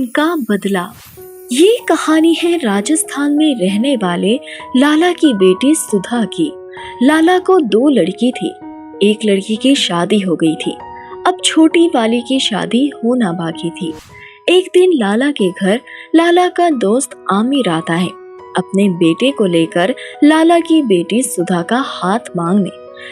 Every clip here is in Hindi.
खून का बदला। ये कहानी है राजस्थान में रहने वाले लाला की बेटी सुधा की। लाला को 2 लड़की थी। एक लड़की की शादी हो गई थी, अब छोटी वाली की शादी होना बाकी थी। एक दिन लाला के घर लाला का दोस्त आमिर आता है अपने बेटे को लेकर लाला की बेटी सुधा का हाथ मांगने।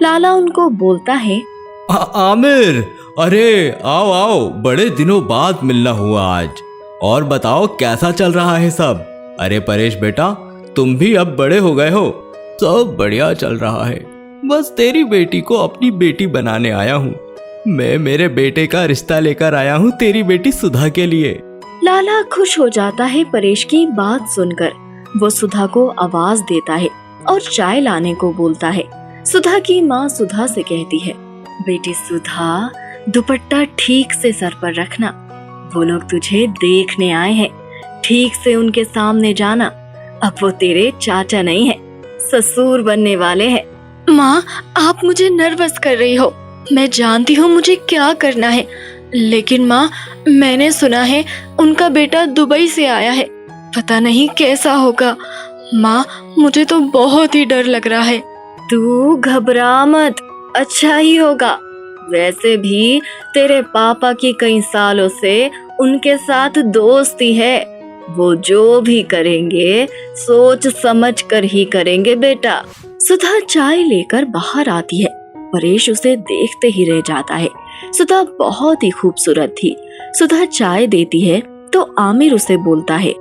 लाला उनको बोलता है, आमिर, अरे आओ आओ, बड़े दिनों बाद मिलना हुआ आज। और बताओ कैसा चल रहा है सब? अरे परेश बेटा, तुम भी अब बड़े हो गए हो। सब बढ़िया चल रहा है, बस तेरी बेटी को अपनी बेटी बनाने आया हूँ। मैं मेरे बेटे का रिश्ता लेकर आया हूँ तेरी बेटी सुधा के लिए। लाला खुश हो जाता है परेश की बात सुनकर। वो सुधा को आवाज देता है और चाय लाने को बोलता है। सुधा की माँ सुधा से कहती है, बेटी सुधा, दुपट्टा ठीक से सर पर रखना, वो लोग तुझे देखने आए हैं, ठीक से उनके सामने जाना। अब वो तेरे चाचा नहीं है, ससुर बनने वाले हैं। माँ, आप मुझे नर्वस कर रही हो, मैं जानती हूँ मुझे क्या करना है, लेकिन माँ, मैंने सुना है उनका बेटा दुबई से आया है, पता नहीं कैसा होगा। माँ, मुझे तो बहुत ही डर लग रहा है। तू घबरा मत, अच्छा ही होगा। वैसे भी तेरे पापा की कई सालों से उनके साथ दोस्ती है, वो जो भी करेंगे सोच समझ कर ही करेंगे बेटा। सुधा चाय लेकर बाहर आती है। परेश उसे देखते ही रह जाता है। सुधा बहुत ही खूबसूरत थी। सुधा चाय देती है तो आमिर उसे बोलता है,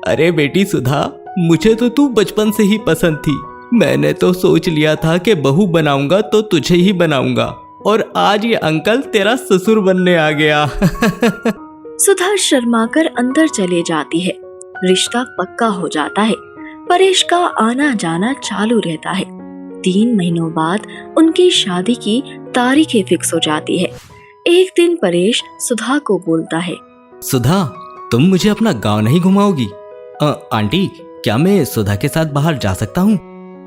अरे बेटी सुधा, मुझे तो तू बचपन से ही पसंद थी। मैंने तो सोच लिया था कि बहू बनाऊंगा तो तुझे ही बनाऊंगा, और आज ये अंकल तेरा ससुर बनने आ गया। सुधा शर्माकर अंदर चले जाती है। रिश्ता पक्का हो जाता है। परेश का आना जाना चालू रहता है। 3 महीनों बाद उनकी शादी की तारीखें फिक्स हो जाती है। एक दिन परेश सुधा को बोलता है, सुधा, तुम मुझे अपना गांव नहीं घुमाओगी? आंटी, क्या मैं सुधा के साथ बाहर जा सकता हूँ?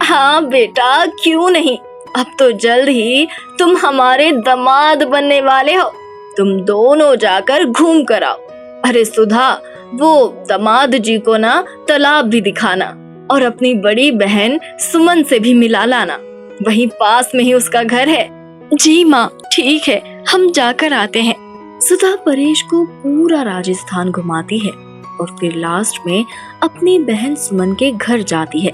हाँ बेटा, क्यों नहीं। अब तो जल्द ही तुम हमारे दामाद बनने वाले हो। तुम दोनों जाकर घूम कर आओ। अरे सुधा, वो दामाद जी को ना तालाब भी दिखाना और अपनी बड़ी बहन सुमन से भी मिला लाना, वहीं पास में ही उसका घर है। जी माँ, ठीक है, हम जाकर आते हैं। सुधा परेश को पूरा राजस्थान घुमाती है और फिर लास्ट में अपनी बहन सुमन के घर जाती है।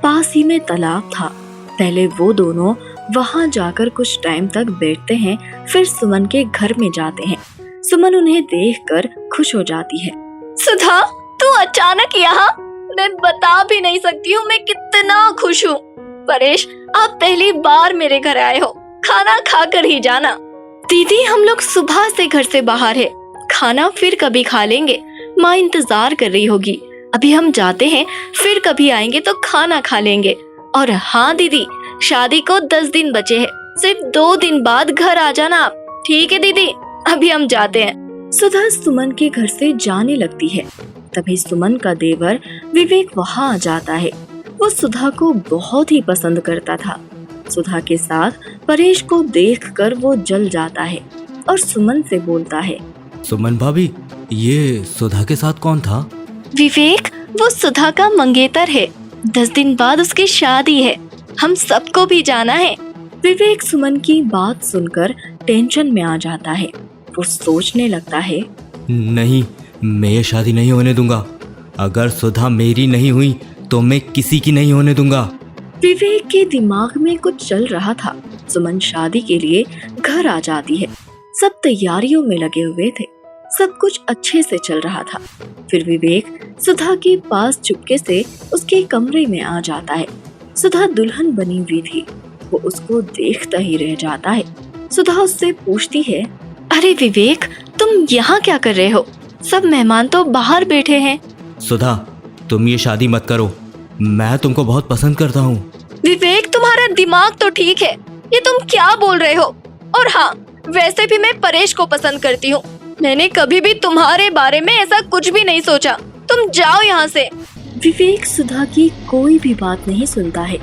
पास ही में तालाब था। पहले वो दोनों वहां जाकर कुछ टाइम तक बैठते हैं, फिर सुमन के घर में जाते हैं। सुमन उन्हें देखकर खुश हो जाती है। सुधा, तू अचानक यहाँ? मैं बता भी नहीं सकती हूँ मैं कितना खुश हूँ। परेश, आप पहली बार मेरे घर आए हो, खाना खाकर ही जाना। दीदी, हम लोग सुबह से घर से बाहर है, खाना फिर कभी खा लेंगे, माँ इंतजार कर रही होगी। अभी हम जाते हैं, फिर कभी आएंगे तो खाना खा लेंगे। और हाँ दीदी, शादी को 10 दिन बचे हैं, सिर्फ 2 दिन बाद घर आ जाना आप। ठीक है दीदी, अभी हम जाते हैं। सुधा सुमन के घर से जाने लगती है। तभी सुमन का देवर विवेक वहाँ आ जाता है। वो सुधा को बहुत ही पसंद करता था। सुधा के साथ परेश को देखकर वो जल जाता है और सुमन से बोलता है, सुमन भाभी, ये सुधा के साथ कौन था? विवेक, वो सुधा का मंगेतर है। 10 दिन बाद उसकी शादी है, हम सबको भी जाना है। विवेक सुमन की बात सुनकर टेंशन में आ जाता है। वो सोचने लगता है, नहीं, मैं ये शादी नहीं होने दूंगा। अगर सुधा मेरी नहीं हुई तो मैं किसी की नहीं होने दूंगा। विवेक के दिमाग में कुछ चल रहा था। सुमन शादी के लिए घर आ जाती है। सब तैयारियों में लगे हुए थे, सब कुछ अच्छे से चल रहा था। फिर विवेक सुधा के पास चुपके से उसके कमरे में आ जाता है। सुधा दुल्हन बनी हुई थी। वो उसको देखता ही रह जाता है। सुधा उससे पूछती है, अरे विवेक, तुम यहाँ क्या कर रहे हो? सब मेहमान तो बाहर बैठे हैं। सुधा, तुम ये शादी मत करो, मैं तुमको बहुत पसंद करता हूँ। विवेक, तुम्हारा दिमाग तो ठीक है, ये तुम क्या बोल रहे हो? और हाँ, वैसे भी मैं परेश को पसंद करती हूँ। मैंने कभी भी तुम्हारे बारे में ऐसा कुछ भी नहीं सोचा। तुम जाओ यहाँ से। विवेक सुधा की कोई भी बात नहीं सुनता है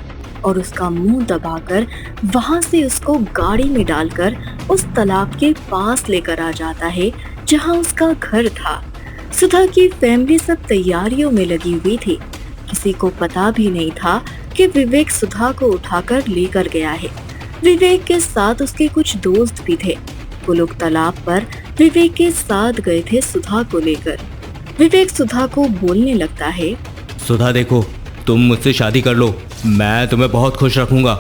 और उसका मुंह दबाकर वहाँ से उसको गाड़ी में डालकर उस तालाब के पास लेकर आ जाता है जहाँ उसका घर था। सुधा की फैमिली सब तैयारियों में लगी हुई थी। किसी को पता भी नहीं था कि विवेक सुधा को उठाकर लेकर गया है। विवेक के साथ उसके कुछ दोस्त भी थे। वो लोग तालाब पर विवेक के साथ गए थे सुधा को लेकर। विवेक सुधा को बोलने लगता है, सुधा देखो, तुम मुझसे शादी कर लो, मैं तुम्हें बहुत खुश रखूंगा।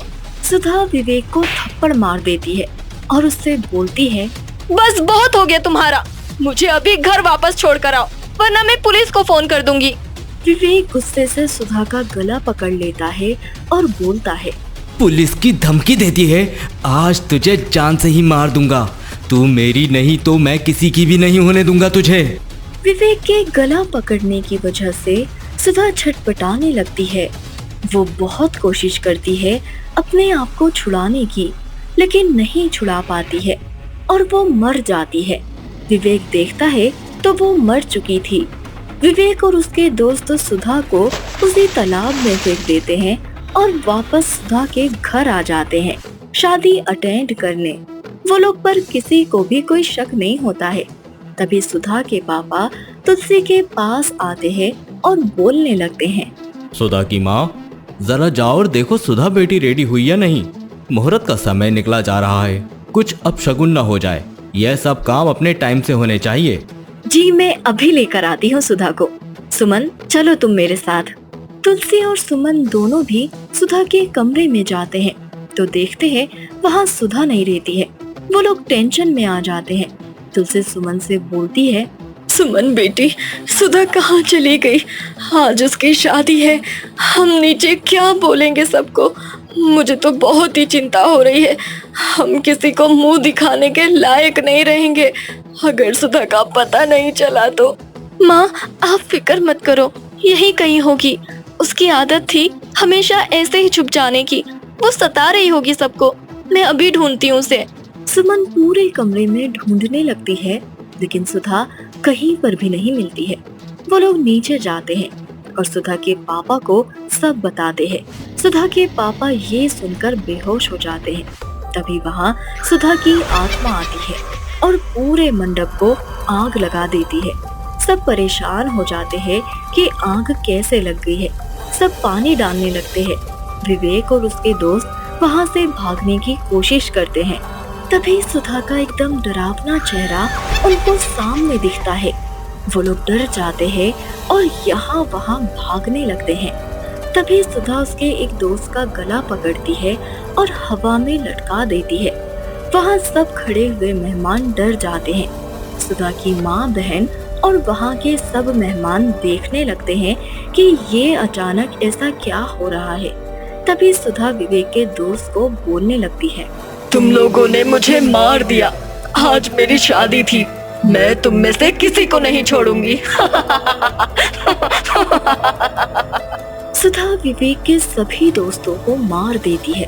सुधा विवेक को थप्पड़ मार देती है और उससे बोलती है, बस बहुत हो गया तुम्हारा, मुझे अभी घर वापस छोड़ कर आओ वरना मैं पुलिस को फोन कर दूंगी। विवेक गुस्से से सुधा का गला पकड़ लेता है और बोलता है, पुलिस की धमकी देती है, आज तुझे जान से ही मार दूंगा। तू मेरी नहीं तो मैं किसी की भी नहीं होने दूंगा तुझे। विवेक के गला पकड़ने की वजह से सुधा छटपटाने लगती है। वो बहुत कोशिश करती है अपने आप को छुड़ाने की, लेकिन नहीं छुड़ा पाती है और वो मर जाती है। विवेक देखता है तो वो मर चुकी थी। विवेक और उसके दोस्त सुधा को उसी तालाब में फेंक देते हैं और वापस सुधा के घर आ जाते हैं शादी अटेंड करने। वो लोग पर किसी को भी कोई शक नहीं होता है। तभी सुधा के पापा तुलसी के पास आते हैं और बोलने लगते हैं, सुधा की माँ, जरा जाओ और देखो सुधा बेटी रेडी हुई या नहीं। मुहूर्त का समय निकला जा रहा है, कुछ अपशगुन न हो जाए। यह सब काम अपने टाइम से होने चाहिए। जी मैं अभी लेकर आती हूँ सुधा को। सुमन चलो तुम मेरे साथ। तुलसी और सुमन दोनों भी सुधा के कमरे में जाते हैं तो देखते हैं वहाँ सुधा नहीं रहती है। वो लोग टेंशन में आ जाते हैं। तुलसी सुमन से बोलती है, सुमन बेटी, सुधा कहाँ चली गई? आज उसकी शादी है, हम नीचे क्या बोलेंगे सबको? मुझे तो बहुत ही चिंता हो रही है। हम किसी को मुंह दिखाने के लायक नहीं रहेंगे अगर सुधा का पता नहीं चला तो। माँ आप फिक्र मत करो, यही कहीं होगी। उसकी आदत थी हमेशा ऐसे ही छुप जाने की, वो सता रही होगी सबको। मैं अभी ढूंढती हूँ उसे। सुमन पूरे कमरे में ढूंढने लगती है लेकिन सुधा कहीं पर भी नहीं मिलती है। वो लोग नीचे जाते हैं और सुधा के पापा को सब बताते हैं। सुधा के पापा ये सुनकर बेहोश हो जाते हैं। तभी वहाँ सुधा की आत्मा आती है और पूरे मंडप को आग लगा देती है। सब परेशान हो जाते हैं कि आग कैसे लग गई है। सब पानी डालने लगते हैं। विवेक और उसके दोस्त वहाँ से भागने की कोशिश करते हैं। तभी सुधा का एकदम डरावना चेहरा उनको सामने दिखता है। वो लोग डर जाते हैं और यहाँ वहाँ भागने लगते हैं। तभी सुधा उसके एक दोस्त का गला पकड़ती है और हवा में लटका देती है। वहाँ सब खड़े हुए मेहमान डर जाते हैं। सुधा की माँ, बहन और वहाँ के सब मेहमान देखने लगते हैं कि ये अचानक ऐसा क्या हो रहा है। तभी सुधा विवेक के दोस्त को बोलने लगती है, तुम लोगों ने मुझे मार दिया। आज मेरी शादी थी, मैं तुम में से किसी को नहीं छोड़ूंगी। सुधा विवेक के सभी दोस्तों को मार देती है।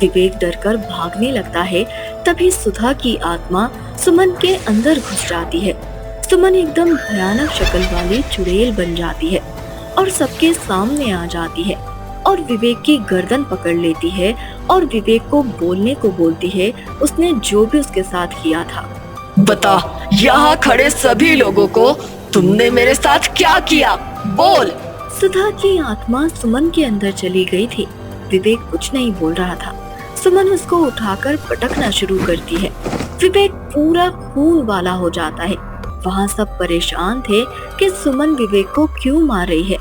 विवेक डरकर भागने लगता है। तभी सुधा की आत्मा सुमन के अंदर घुस जाती है। सुमन एकदम भयानक शक्ल वाली चुड़ैल बन जाती है और सबके सामने आ जाती है और विवेक की गर्दन पकड़ लेती है और विवेक को बोलने को बोलती है उसने जो भी उसके साथ किया था। बता यहाँ खड़े सभी लोगों को, तुमने मेरे साथ क्या किया? बोल। सुधा की आत्मा सुमन के अंदर चली गई थी। विवेक कुछ नहीं बोल रहा था। सुमन उसको उठाकर पटकना शुरू करती है। विवेक पूरा खून वाला हो जाता है। वहाँ सब परेशान थे कि सुमन विवेक को क्यों मार रही है।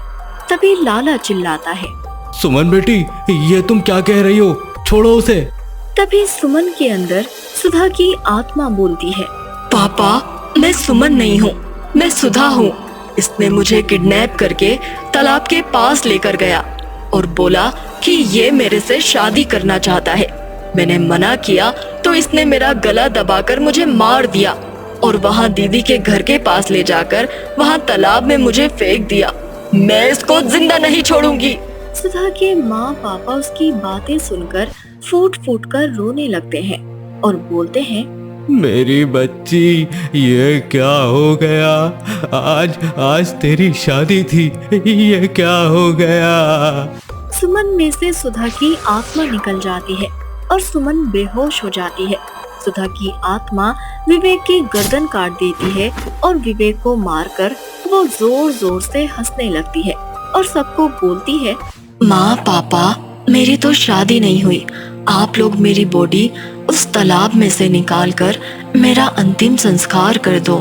तभी लाला चिल्लाता है, सुमन बेटी, ये तुम क्या कह रही हो? छोड़ो उसे। तभी सुमन के अंदर सुधा की आत्मा बोलती है, पापा मैं सुमन नहीं हूँ, मैं सुधा हूँ। इसने मुझे किडनैप करके तालाब के पास लेकर गया और बोला कि ये मेरे से शादी करना चाहता है। मैंने मना किया तो इसने मेरा गला दबाकर मुझे मार दिया और वहाँ दीदी के घर के पास ले जाकर वहाँ तालाब में मुझे फेंक दिया। मैं इसको जिंदा नहीं छोड़ूंगी। सुधा के माँ पापा उसकी बातें सुनकर फूट फूट कर रोने लगते हैं और बोलते हैं, मेरी बच्ची, ये क्या हो गया? आज तेरी शादी थी, ये क्या हो गया? सुमन में से सुधा की आत्मा निकल जाती है और सुमन बेहोश हो जाती है। सुधा की आत्मा विवेक की गर्दन काट देती है और विवेक को मारकर वो जोर जोर से हंसने लगती है और सबको बोलती है, माँ पापा, मेरी तो शादी नहीं हुई। आप लोग मेरी बॉडी उस तालाब में से निकालकर मेरा अंतिम संस्कार कर दो।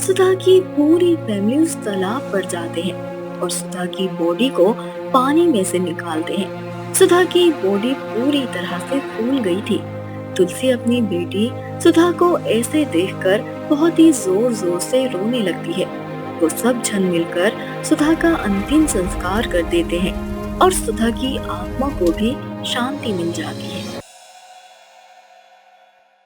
सुधा की पूरी फैमिली उस तालाब पर जाते हैं और सुधा की बॉडी को पानी में से निकालते हैं। सुधा की बॉडी पूरी तरह से फूल गई थी। तुलसी अपनी बेटी सुधा को ऐसे देखकर बहुत ही जोर जोर से रोने लगती है। वो सब जन मिलकर सुधा का अंतिम संस्कार कर देते हैं और सुधा की आत्मा को भी शांति मिल जाती है।